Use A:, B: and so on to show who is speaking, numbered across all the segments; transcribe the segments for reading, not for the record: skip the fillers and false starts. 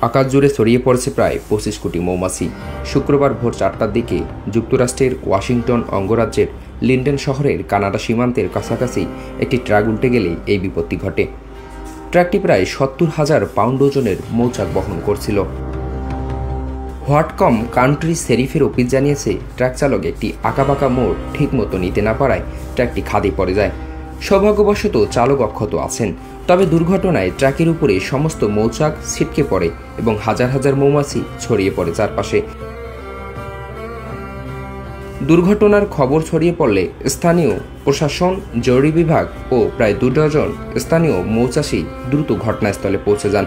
A: আকাশ জুড়ে ছড়িয়ে পড়েছে প্রায় 25 কোটি মৌমাছি। শুক্রবার ভোর 4টার দিকে যুক্তরাষ্ট্রের ওয়াশিংটন অঙ্গরাজ্যের লিন্ডেন শহরের কানাডা সীমান্তের কাছাকাছি একটি ট্রাক উল্টে গেলে এই বিপত্তি ঘটে। ট্রাকটি প্রায় 70,000 পাউন্ড ওজনের মৌচাক বহন করছিল। হোয়াটকম কান্ট্রি শেরিফের অফিস জানিয়েছে, ট্রাক চালক একটি আঁকাবাঁকা মোড় ঠিকমতো নিতে না পারায় ট্রাকটি খাদে পড়ে যায়। সৌভাগ্যবশত চালক অক্ষত আছেন, তবে দুর্ঘটনায় ট্রাকের উপরে সমস্ত মৌচাক ছিটকে পড়ে এবং হাজার হাজার মৌমাছি ছড়িয়ে পড়ে চারপাশে। দুর্ঘটনার খবর ছড়িয়ে পড়লে স্থানীয় প্রশাসন, জরুরি বিভাগ ও প্রায় 2 ডজন স্থানীয় মৌচাষী দ্রুত ঘটনাস্থলে পৌঁছে যান।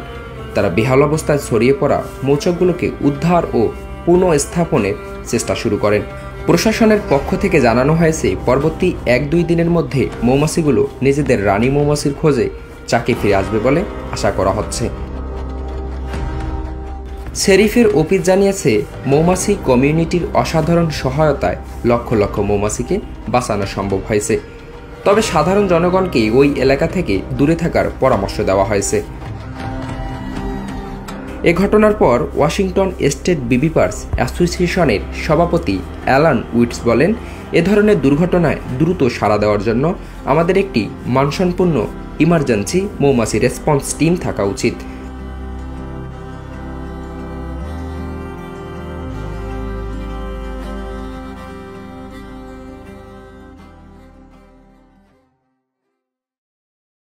A: তারা বেহাল অবস্থায় ছড়িয়ে পড়া মৌচাকগুলোকে উদ্ধার ও পুনঃস্থাপনের চেষ্টা শুরু করেন। প্রশাসনের পক্ষ থেকে জানানো হয়েছে, পরবর্তী 1-2 দিনের মধ্যে মৌমাছিগুলো নিজেদের রানী মৌমাছির খোঁজে চাকে ফিরে আসবে বলে আশা করা হচ্ছে। শেরিফের অফিস জানিয়েছে, মৌমাছি কমিউনিটির অসাধারণ সহায়তায় লক্ষ লক্ষ মৌমাছিকে বাঁচানো সম্ভব হয়েছে, তবে সাধারণ জনগণকে ওই এলাকা থেকে দূরে থাকার পরামর্শ দেওয়া হয়েছে। এ ঘটনার পর ওয়াশিংটন স্টেট বিবিপার্স অ্যাসোসিয়েশনের সভাপতি অ্যালান উইটস বলেন, এ ধরনের দুর্ঘটনায় দ্রুত সাড়া দেওয়ার জন্য আমাদের একটি মানসম্পন্ন ইমার্জেন্সি মৌমাছি রেসপন্স টিম থাকা উচিত।